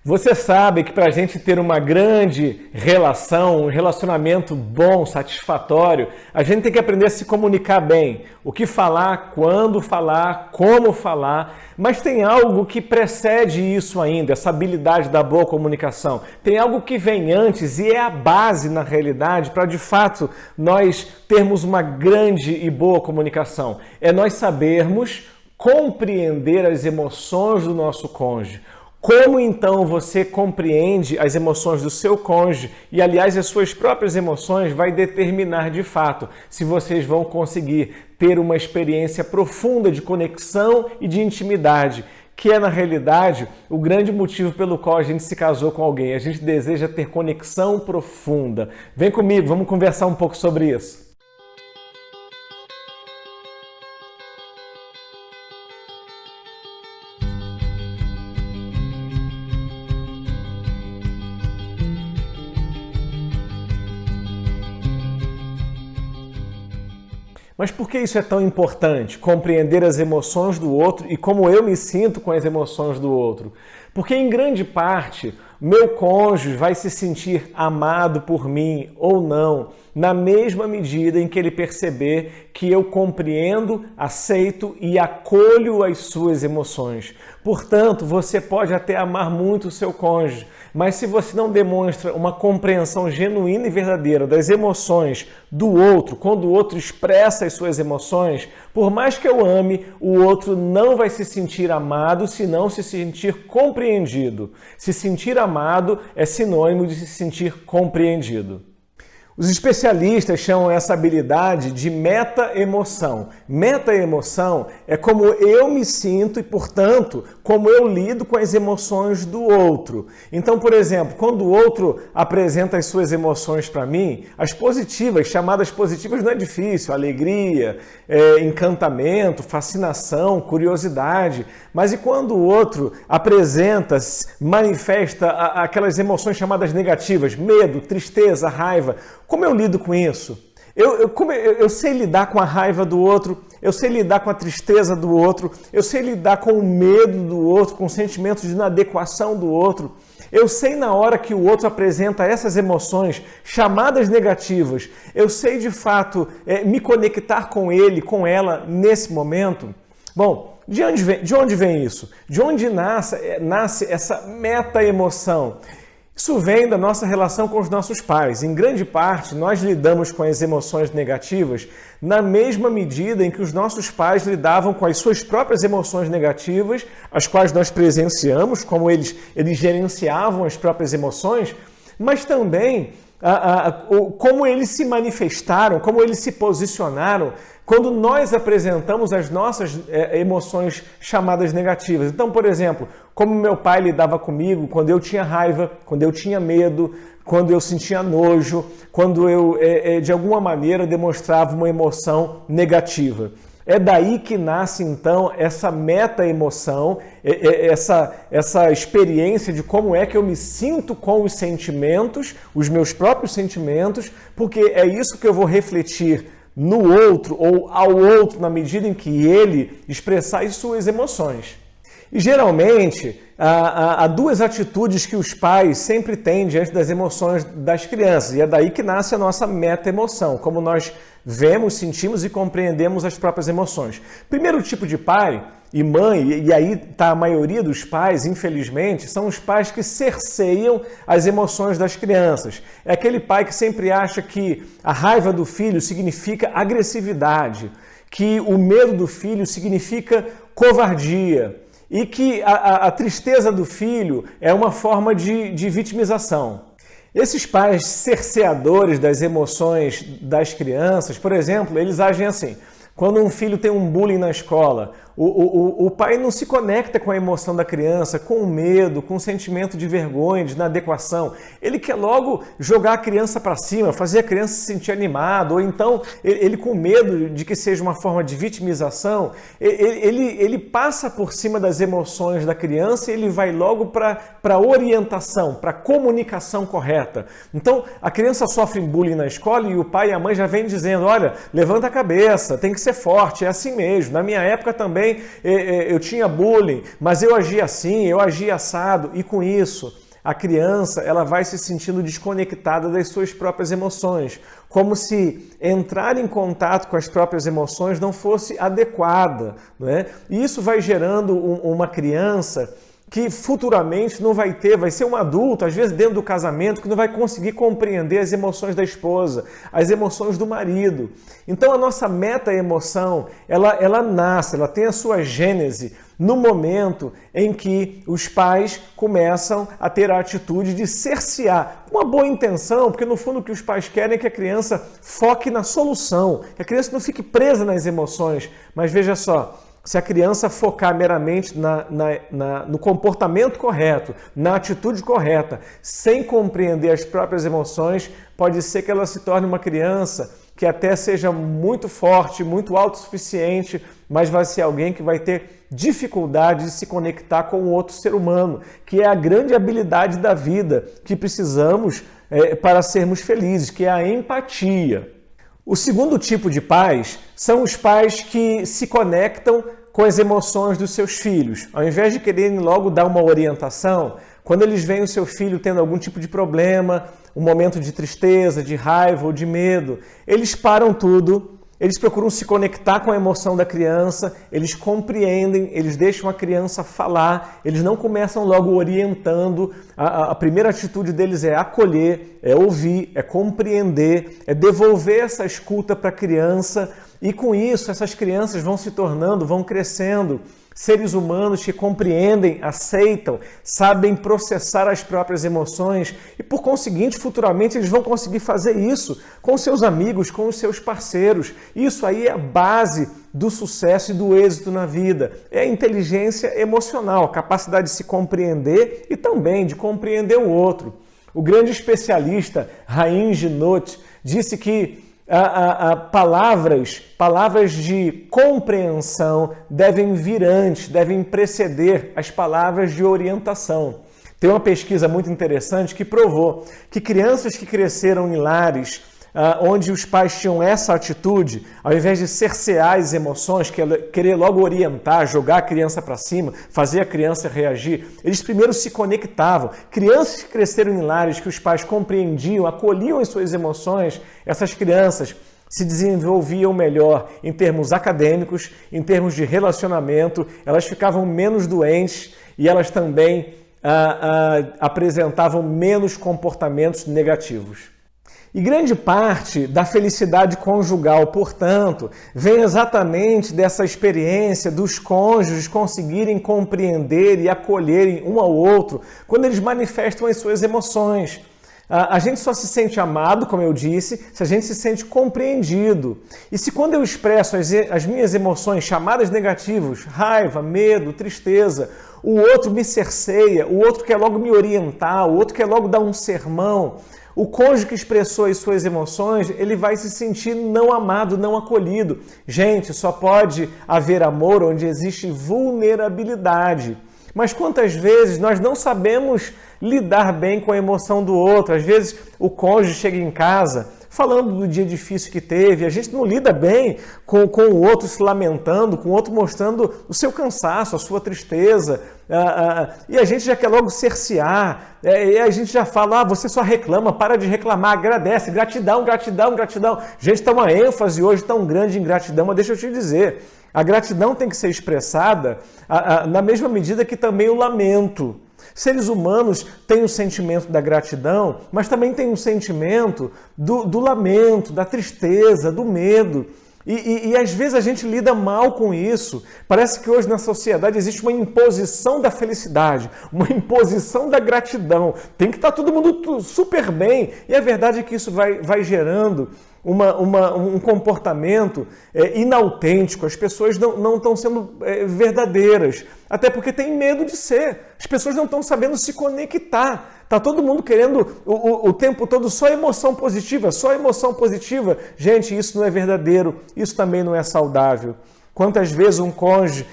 Você sabe que para a gente ter uma grande relação, um relacionamento bom, satisfatório, a gente tem que aprender a se comunicar bem. O que falar, quando falar, como falar. Mas tem algo que precede isso ainda, essa habilidade da boa comunicação. Tem algo que vem antes e é a base, na realidade, para de fato nós termos uma grande e boa comunicação. É nós sabermos compreender as emoções do nosso cônjuge. Como então você compreende as emoções do seu cônjuge e, aliás, as suas próprias emoções vai determinar de fato se vocês vão conseguir ter uma experiência profunda de conexão e de intimidade, que é, na realidade, o grande motivo pelo qual a gente se casou com alguém. A gente deseja ter conexão profunda. Vem comigo, vamos conversar um pouco sobre isso. Mas por que isso é tão importante? Compreender as emoções do outro e como eu me sinto com as emoções do outro. Porque, em grande parte, meu cônjuge vai se sentir amado por mim ou não, na mesma medida em que ele perceber que eu compreendo, aceito e acolho as suas emoções. Portanto, você pode até amar muito o seu cônjuge, mas se você não demonstra uma compreensão genuína e verdadeira das emoções do outro, quando o outro expressa as suas emoções, por mais que eu ame, o outro não vai se sentir amado se não se sentir compreendido. Se sentir amado é sinônimo de se sentir compreendido. Os especialistas chamam essa habilidade de meta-emoção. Meta-emoção é como eu me sinto e, portanto, como eu lido com as emoções do outro. Então, por exemplo, quando o outro apresenta as suas emoções para mim, as positivas, chamadas positivas não é difícil, alegria, encantamento, fascinação, curiosidade. Mas e quando o outro apresenta, manifesta aquelas emoções chamadas negativas, medo, tristeza, raiva, como eu lido com isso? Eu sei lidar com a raiva do outro, eu sei lidar com a tristeza do outro, eu sei lidar com o medo do outro, com sentimentos de inadequação do outro. Eu sei na hora que o outro apresenta essas emoções chamadas negativas, eu sei de fato me conectar com ele, com ela nesse momento. Bom, de onde vem isso? De onde nasce essa meta-emoção? Isso vem da nossa relação com os nossos pais. Em grande parte, nós lidamos com as emoções negativas na mesma medida em que os nossos pais lidavam com as suas próprias emoções negativas, as quais nós presenciamos, como eles gerenciavam as próprias emoções, mas também como eles se manifestaram, como eles se posicionaram quando nós apresentamos as nossas emoções chamadas negativas. Então, por exemplo, como meu pai lidava comigo quando eu tinha raiva, quando eu tinha medo, quando eu sentia nojo, quando eu, de alguma maneira, demonstrava uma emoção negativa. É daí que nasce, então, essa meta-emoção, essa experiência de como é que eu me sinto com os sentimentos, os meus próprios sentimentos, porque é isso que eu vou refletir no outro ou ao outro na medida em que ele expressar as suas emoções. E geralmente há duas atitudes que os pais sempre têm diante das emoções das crianças, e é daí que nasce a nossa meta-emoção, como nós vemos, sentimos e compreendemos as próprias emoções. Primeiro tipo de pai e mãe, e aí está a maioria dos pais, infelizmente, são os pais que cerceiam as emoções das crianças. É aquele pai que sempre acha que a raiva do filho significa agressividade, que o medo do filho significa covardia, e que a tristeza do filho é uma forma de vitimização. Esses pais cerceadores das emoções das crianças, por exemplo, eles agem assim. Quando um filho tem um bullying na escola, o pai não se conecta com a emoção da criança, com o medo, com o sentimento de vergonha, de inadequação. Ele quer logo jogar a criança para cima, fazer a criança se sentir animada, ou então ele com medo de que seja uma forma de vitimização, ele passa por cima das emoções da criança e ele vai logo para a orientação, para a comunicação correta. Então, a criança sofre bullying na escola e o pai e a mãe já vêm dizendo, olha, levanta a cabeça, tem que ser forte, é assim mesmo. Na minha época também eu tinha bullying, mas eu agia assim, eu agia assado, e com isso a criança ela vai se sentindo desconectada das suas próprias emoções, como se entrar em contato com as próprias emoções não fosse adequada, não é? E isso vai gerando uma criança que futuramente não vai ser um adulto, às vezes dentro do casamento, que não vai conseguir compreender as emoções da esposa, as emoções do marido. Então a nossa meta-emoção, ela nasce, ela tem a sua gênese no momento em que os pais começam a ter a atitude de cercear, com uma boa intenção, porque no fundo o que os pais querem é que a criança foque na solução, que a criança não fique presa nas emoções. Mas veja só, se a criança focar meramente no comportamento correto, na atitude correta, sem compreender as próprias emoções, pode ser que ela se torne uma criança que até seja muito forte, muito autossuficiente, mas vai ser alguém que vai ter dificuldade de se conectar com o outro ser humano, que é a grande habilidade da vida que precisamos para sermos felizes, que é a empatia. O segundo tipo de pais são os pais que se conectam com as emoções dos seus filhos. Ao invés de quererem logo dar uma orientação, quando eles veem o seu filho tendo algum tipo de problema, um momento de tristeza, de raiva ou de medo, eles param tudo, eles procuram se conectar com a emoção da criança, eles compreendem, eles deixam a criança falar, eles não começam logo orientando. A primeira atitude deles é acolher, é ouvir, é compreender, é devolver essa escuta para a criança, e com isso essas crianças vão se tornando, vão crescendo seres humanos que compreendem, aceitam, sabem processar as próprias emoções e, por conseguinte, futuramente eles vão conseguir fazer isso com seus amigos, com os seus parceiros. Isso aí é a base do sucesso e do êxito na vida. É a inteligência emocional, a capacidade de se compreender e também de compreender o outro. O grande especialista Raim Ginott disse que palavras de compreensão devem vir antes, devem preceder as palavras de orientação. Tem uma pesquisa muito interessante que provou que crianças que cresceram em lares onde os pais tinham essa atitude, ao invés de cercear as emoções, querer logo orientar, jogar a criança para cima, fazer a criança reagir, eles primeiro se conectavam. Crianças que cresceram em lares que os pais compreendiam, acolhiam as suas emoções, essas crianças se desenvolviam melhor em termos acadêmicos, em termos de relacionamento, elas ficavam menos doentes e elas também apresentavam menos comportamentos negativos. E grande parte da felicidade conjugal, portanto, vem exatamente dessa experiência dos cônjuges conseguirem compreender e acolherem um ao outro quando eles manifestam as suas emoções. A gente só se sente amado, como eu disse, se a gente se sente compreendido. E se quando eu expresso as minhas emoções chamadas negativas, raiva, medo, tristeza, o outro me cerceia, o outro quer logo me orientar, o outro quer logo dar um sermão, o cônjuge que expressou as suas emoções, ele vai se sentir não amado, não acolhido. Gente, só pode haver amor onde existe vulnerabilidade. Mas quantas vezes nós não sabemos lidar bem com a emoção do outro? Às vezes o cônjuge chega em casa falando do dia difícil que teve, a gente não lida bem com o outro se lamentando, com o outro mostrando o seu cansaço, a sua tristeza, e a gente já quer logo cercear, e a gente já fala, você só reclama, para de reclamar, agradece, gratidão, gratidão, gratidão. Gente, está uma ênfase hoje tão grande em gratidão, mas deixa eu te dizer, a gratidão tem que ser expressada na mesma medida que também o lamento. Seres humanos têm o sentimento da gratidão, mas também têm um sentimento do lamento, da tristeza, do medo. E às vezes a gente lida mal com isso. Parece que hoje na sociedade existe uma imposição da felicidade, uma imposição da gratidão. Tem que estar todo mundo super bem. E a verdade é que isso vai gerando um comportamento inautêntico. As pessoas não estão sendo verdadeiras, até porque tem medo de ser. As pessoas não estão sabendo se conectar. Está todo mundo querendo o tempo todo só emoção positiva, só emoção positiva. Gente, isso não é verdadeiro, isso também não é saudável. Quantas vezes um cônjuge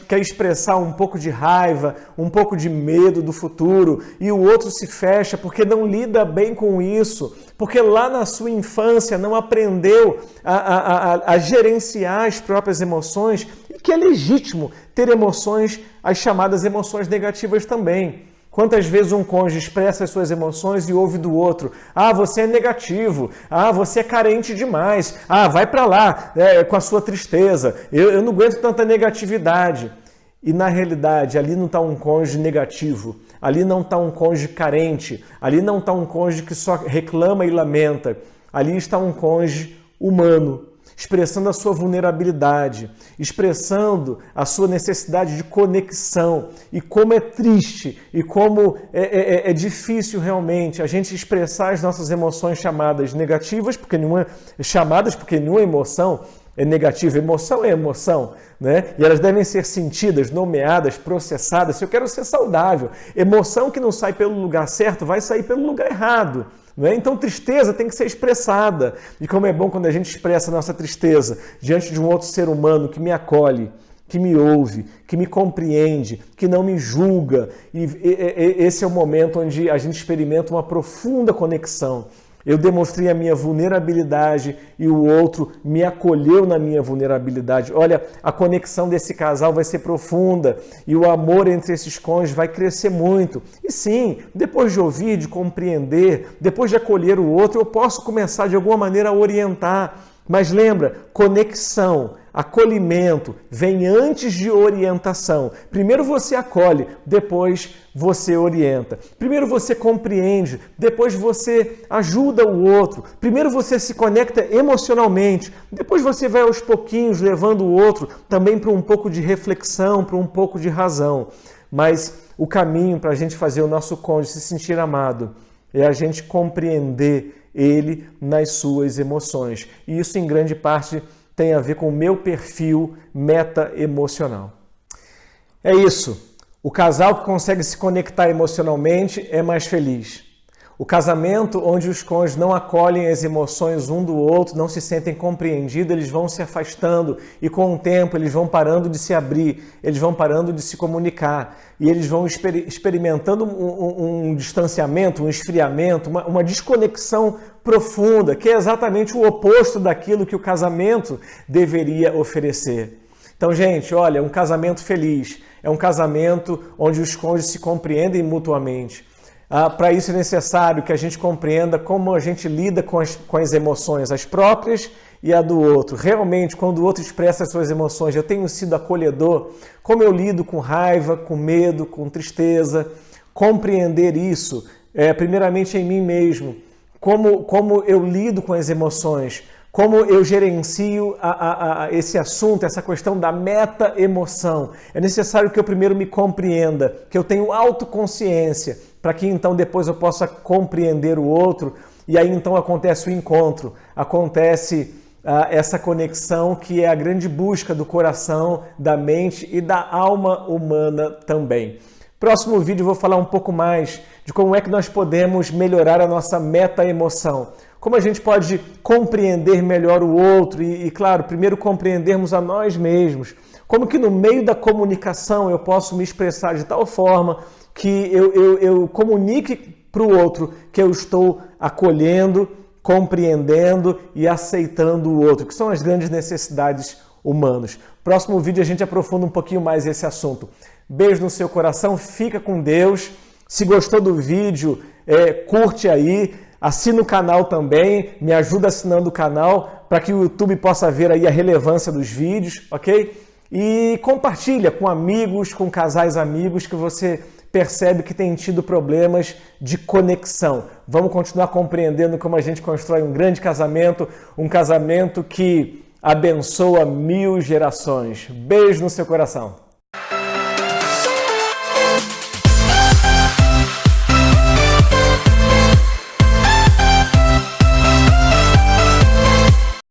quer expressar um pouco de raiva, um pouco de medo do futuro e o outro se fecha porque não lida bem com isso, porque lá na sua infância não aprendeu a gerenciar as próprias emoções e que é legítimo ter emoções, as chamadas emoções negativas também. Quantas vezes um cônjuge expressa as suas emoções e ouve do outro: ah, você é negativo, ah, você é carente demais, ah, vai para lá com a sua tristeza, eu não aguento tanta negatividade. E na realidade, ali não está um cônjuge negativo, ali não está um cônjuge carente, ali não está um cônjuge que só reclama e lamenta, ali está um cônjuge humano, expressando a sua vulnerabilidade, expressando a sua necessidade de conexão e como é triste e como é difícil realmente a gente expressar as nossas emoções chamadas negativas, porque nenhuma emoção é negativa, emoção é emoção, né? E elas devem ser sentidas, nomeadas, processadas. Se eu quero ser saudável, emoção que não sai pelo lugar certo vai sair pelo lugar errado. Então, tristeza tem que ser expressada. E como é bom quando a gente expressa a nossa tristeza diante de um outro ser humano que me acolhe, que me ouve, que me compreende, que não me julga. E esse é o momento onde a gente experimenta uma profunda conexão. Eu demonstrei a minha vulnerabilidade e o outro me acolheu na minha vulnerabilidade. Olha, a conexão desse casal vai ser profunda e o amor entre esses cônjuges vai crescer muito. E sim, depois de ouvir, de compreender, depois de acolher o outro, eu posso começar de alguma maneira a orientar. Mas lembra, conexão, acolhimento vem antes de orientação. Primeiro você acolhe, depois você orienta. Primeiro você compreende, depois você ajuda o outro. Primeiro você se conecta emocionalmente, depois você vai aos pouquinhos levando o outro também para um pouco de reflexão, para um pouco de razão. Mas o caminho para a gente fazer o nosso cônjuge se sentir amado é a gente compreender ele nas suas emoções. E isso, em grande parte, tem a ver com o meu perfil meta-emocional. É isso. O casal que consegue se conectar emocionalmente é mais feliz. O casamento onde os cônjuges não acolhem as emoções um do outro, não se sentem compreendidos, eles vão se afastando e com o tempo eles vão parando de se abrir, eles vão parando de se comunicar e eles vão experimentando um distanciamento, um esfriamento, uma desconexão profunda, que é exatamente o oposto daquilo que o casamento deveria oferecer. Então, gente, olha, um casamento feliz é um casamento onde os cônjuges se compreendem mutuamente. Para isso é necessário que a gente compreenda como a gente lida com as emoções, as próprias e a do outro. Realmente, quando o outro expressa as suas emoções, eu tenho sido acolhedor, como eu lido com raiva, com medo, com tristeza, compreender isso, primeiramente em mim mesmo, como eu lido com as emoções, como eu gerencio esse assunto, essa questão da meta-emoção. É necessário que eu primeiro me compreenda, que eu tenho autoconsciência, para que então depois eu possa compreender o outro, e aí então acontece o encontro, acontece essa conexão que é a grande busca do coração, da mente e da alma humana também. Próximo vídeo eu vou falar um pouco mais de como é que nós podemos melhorar a nossa meta-emoção. Como a gente pode compreender melhor o outro e, claro, primeiro compreendermos a nós mesmos. Como que no meio da comunicação eu posso me expressar de tal forma que eu comunique para o outro que eu estou acolhendo, compreendendo e aceitando o outro, que são as grandes necessidades humanas. Próximo vídeo a gente aprofunda um pouquinho mais esse assunto. Beijo no seu coração, fica com Deus. Se gostou do vídeo, curte aí. Assina o canal também, me ajuda assinando o canal para que o YouTube possa ver aí a relevância dos vídeos, ok? E compartilha com amigos, com casais amigos que você percebe que tem tido problemas de conexão. Vamos continuar compreendendo como a gente constrói um grande casamento, um casamento que abençoa 1000 gerações. Beijo no seu coração.